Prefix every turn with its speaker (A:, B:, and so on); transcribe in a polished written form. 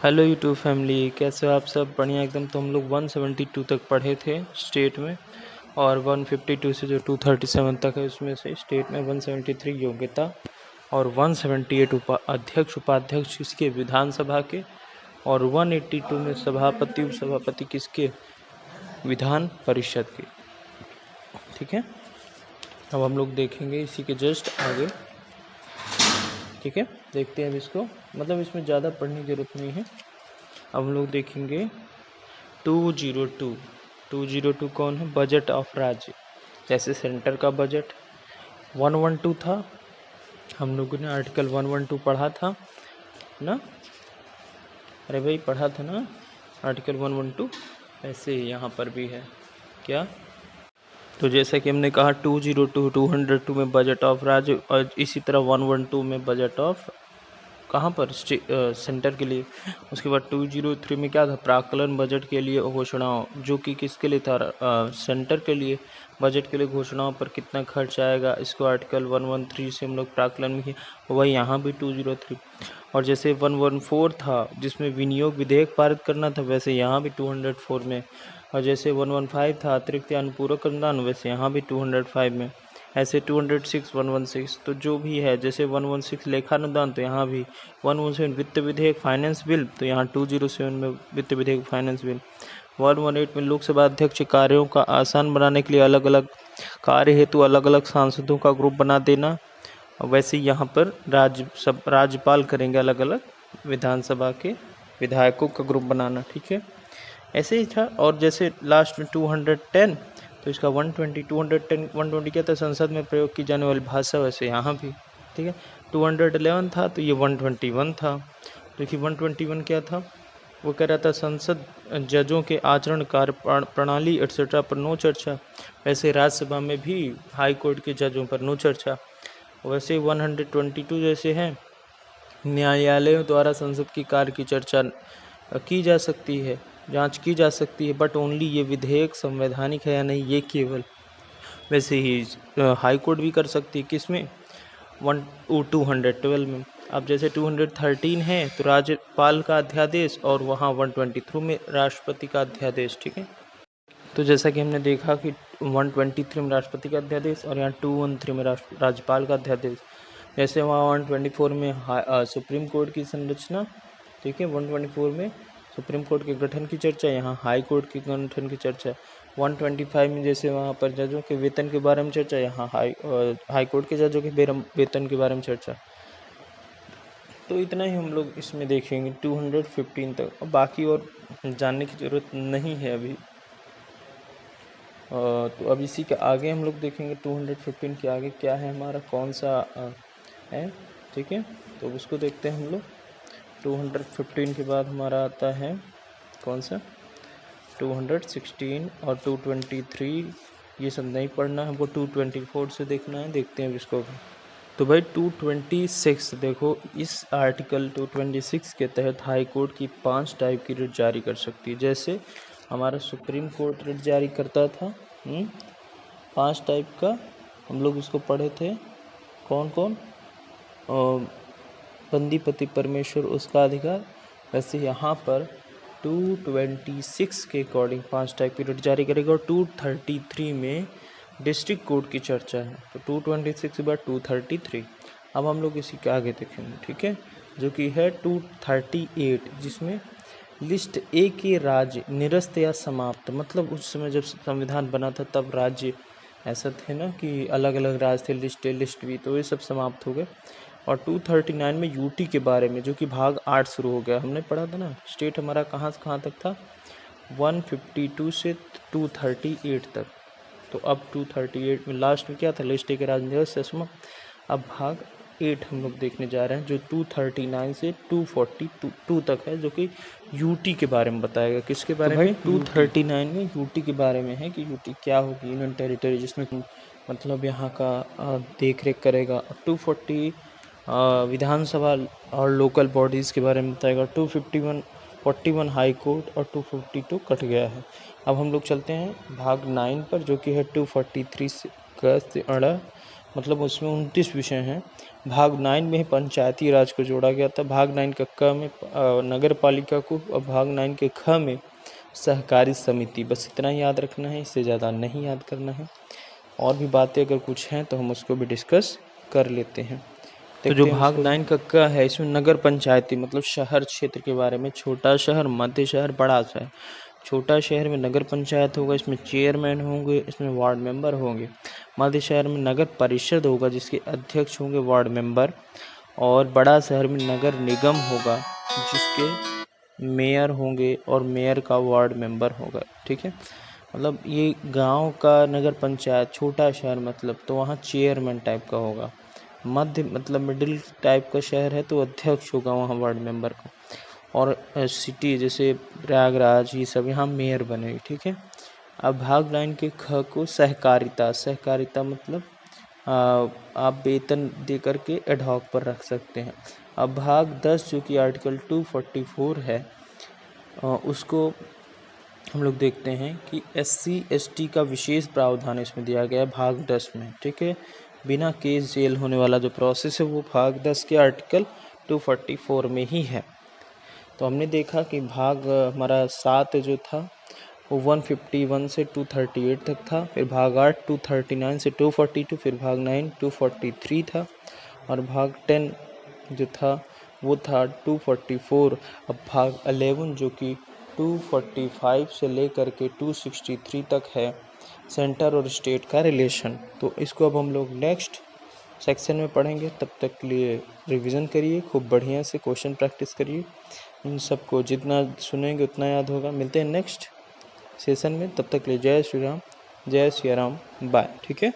A: Hello YouTube family, कैसे हो आप सब? बढ़िया एकदम। तो हम लोग 172 तक पढ़े थे स्टेट में, और 152 से जो 237 तक है उसमें से स्टेट में 173 योग्यता और 178 अध्यक्ष उपाध्यक्ष किसके? विधानसभा के। और 182 में सभापति उपसभापति किसके? विधान परिषद के। ठीक है, अब हम लोग देखेंगे इसी के जस्ट आगे। ठीक है, देखते हैं अब इसको। मतलब इसमें ज़्यादा पढ़ने की जरूरत नहीं है। अब हम लोग देखेंगे 202 कौन है? बजट ऑफ राज्य। जैसे सेंटर का बजट 112 था, हम लोगों ने आर्टिकल 112 पढ़ा था ना। अरे भाई पढ़ा था ना आर्टिकल 112। ऐसे ही यहाँ पर भी है क्या? तो जैसा कि हमने कहा 202 में बजट ऑफ राज्य, और इसी तरह 112 में बजट ऑफ कहाँ पर? सेंटर के लिए। उसके बाद 203 में क्या था? प्राक्कलन बजट के लिए घोषणाओं, जो कि किसके लिए था? सेंटर के लिए। बजट के लिए घोषणाओं पर कितना खर्च आएगा, इसको आर्टिकल 113 से हम लोग प्राक्कलन में किया। वही यहाँ भी 203। और जैसे 114 था जिसमें विनियोग विधेयक पारित करना था, वैसे यहाँ भी 204 में। और जैसे 115 था अतिरिक्त या अनुपूरक अनुदान, वैसे यहाँ भी 205 में। ऐसे 206, 116 तो जो भी है, जैसे 116 लेखानुदान तो यहाँ भी 117 वित्त विधेयक फाइनेंस बिल, तो यहाँ 207 में वित्त विधेयक फाइनेंस बिल। 118 में लोकसभा अध्यक्ष कार्यों का आसान बनाने के लिए अलग अलग कार्य हेतु अलग अलग सांसदों का ग्रुप बना देना। वैसे यहाँ पर राज्यपाल करेंगे अलग अलग विधानसभा के विधायकों का ग्रुप बनाना। ठीक है, ऐसे ही था। और जैसे लास्ट में 210, तो इसका 120 क्या था? संसद में प्रयोग की जाने वाली भाषा, वैसे यहाँ भी। ठीक है, 211 था तो ये 121 था। देखिए 121 क्या था? वो कह रहा था संसद जजों के आचरण कार्य प्रणाली एट्सेट्रा पर नो चर्चा। वैसे राज्यसभा में भी हाई कोर्ट के जजों पर नो चर्चा। वैसे 122 जैसे हैं, न्यायालयों द्वारा संसद की कार्य की चर्चा की जा सकती है, जांच की जा सकती है, बट ओनली ये विधेयक संवैधानिक है या नहीं, ये केवल। वैसे ही हाई कोर्ट भी कर सकती है, किसमें? 212 में। अब जैसे 213 है तो राज्यपाल का अध्यादेश, और वहाँ 123 में राष्ट्रपति का अध्यादेश। ठीक है, तो जैसा कि हमने देखा कि 123 में राष्ट्रपति का अध्यादेश और यहाँ 213 में राज्यपाल का अध्यादेश। जैसे वहाँ 124 में सुप्रीम कोर्ट की संरचना। ठीक है, 124 में सुप्रीम कोर्ट के गठन की चर्चा, यहाँ हाई कोर्ट के गठन की चर्चा। 125 में जैसे वहाँ पर जजों के वेतन के बारे में चर्चा, यहाँ हाई कोर्ट के जजों के वेतन के बारे में चर्चा। तो इतना ही हम लोग इसमें देखेंगे 215 तक। और बाकी और जानने की ज़रूरत नहीं है अभी। तो अब इसी के आगे हम लोग देखेंगे 215 के आगे क्या है हमारा, कौन सा है। ठीक है, तो उसको देखते हैं हम लोग। 215 के बाद हमारा आता है कौन सा? 216 और 223। ये सब नहीं पढ़ना है हमको, 224 से देखना है। देखते हैं इसको भी। तो भाई 226 देखो, इस आर्टिकल 226 के तहत हाई कोर्ट की 5 टाइप की रिट जारी कर सकती है। जैसे हमारा सुप्रीम कोर्ट रिट जारी करता था 5 टाइप का, हम लोग उसको पढ़े थे। कौन कौन? बंदी पति परमेश्वर उसका अधिकार। वैसे यहाँ पर 226 के अकॉर्डिंग 5 टाइप की रिट जारी करेगा। और 233 में डिस्ट्रिक्ट कोर्ट की चर्चा है, तो 226 के बाद 233। अब हम लोग इसी के आगे देखेंगे। ठीक है, जो कि है 238, जिसमें लिस्ट ए के राज्य निरस्त या समाप्त। मतलब उस समय जब संविधान बना था तब राज्य ऐसा थे ना कि अलग अलग राज्य थे, लिस्ट ए लिस्ट बी, तो ये सब समाप्त हो गए। और 239 में यूटी के बारे में, जो कि भाग 8 शुरू हो गया। हमने पढ़ा था ना स्टेट हमारा कहाँ से कहाँ तक था, 152 से 238 तक। तो अब 238 में लास्ट में क्या था? लिस्ट ए के राज्य निरस्त या समाप्त। अब भाग 8 हम लोग देखने जा रहे हैं, जो 239 से 242 तक है, जो कि यूटी के बारे में बताएगा। किसके बारे में? 239 में यूटी के बारे में है कि यूटी क्या होगी, यूनियन टेरिटरी, जिसमें मतलब यहाँ का देख रेख करेगा। 240 विधानसभा और लोकल बॉडीज़ के बारे में बताएगा। 241 हाई कोर्ट, और 252 कट गया है। अब हम लोग चलते हैं भाग 9 पर, जो कि है 243 से 11 मतलब उसमें 29 विषय हैं। भाग 9 में पंचायती राज को जोड़ा गया था, भाग 9 का क में नगर पालिका को, और भाग 9 के ख में सहकारी समिति। बस इतना ही याद रखना है, इससे ज़्यादा नहीं याद करना है। और भी बातें अगर कुछ हैं तो हम उसको भी डिस्कस कर लेते हैं। तो जो भाग 9 का क है, इसमें नगर पंचायती मतलब शहर क्षेत्र के बारे में, छोटा शहर, मध्य शहर, बड़ा शहर। छोटा शहर में नगर पंचायत होगा, इसमें चेयरमैन होंगे, इसमें वार्ड मेंबर होंगे। मध्य शहर में नगर परिषद होगा, जिसके अध्यक्ष होंगे वार्ड मेंबर। और बड़ा शहर में नगर निगम होगा, जिसके मेयर होंगे और मेयर का वार्ड मेंबर होगा। ठीक है, मतलब ये गांव का नगर पंचायत, छोटा शहर मतलब तो वहाँ चेयरमैन टाइप का होगा। मध्य मतलब मिडिल टाइप का शहर है तो अध्यक्ष होगा वहाँ वार्ड मेंबर का। और सिटी जैसे प्रयागराज, ये सब यहाँ मेयर बनेगी। ठीक है, अब भाग 9 के ख को सहकारिता, सहकारिता मतलब आप वेतन दे करके एडहॉक पर रख सकते हैं। अब भाग 10 जो कि आर्टिकल 244 है, उसको हम लोग देखते हैं कि SC ST का विशेष प्रावधान इसमें दिया गया है भाग 10 में। ठीक है, बिना केस जेल होने वाला जो प्रोसेस है वो भाग 10 के आर्टिकल 244 में ही है। तो हमने देखा कि भाग हमारा 7 जो था वो 151 से 238 तक था, फिर भाग 8 239 से 242, फिर भाग 9 243 था, और भाग 10 जो था वो था 244। अब भाग 11 जो कि 245 से लेकर के 263 तक है, सेंटर और स्टेट का रिलेशन। तो इसको अब हम लोग नेक्स्ट सेक्शन में पढ़ेंगे। तब तक के लिए रिवीजन करिए, खूब बढ़िया से क्वेश्चन प्रैक्टिस करिए। इन सबको जितना सुनेंगे उतना याद होगा। मिलते हैं नेक्स्ट सेशन में, तब तक के लिए जय श्री राम, जय सिया राम, बाय। ठीक है।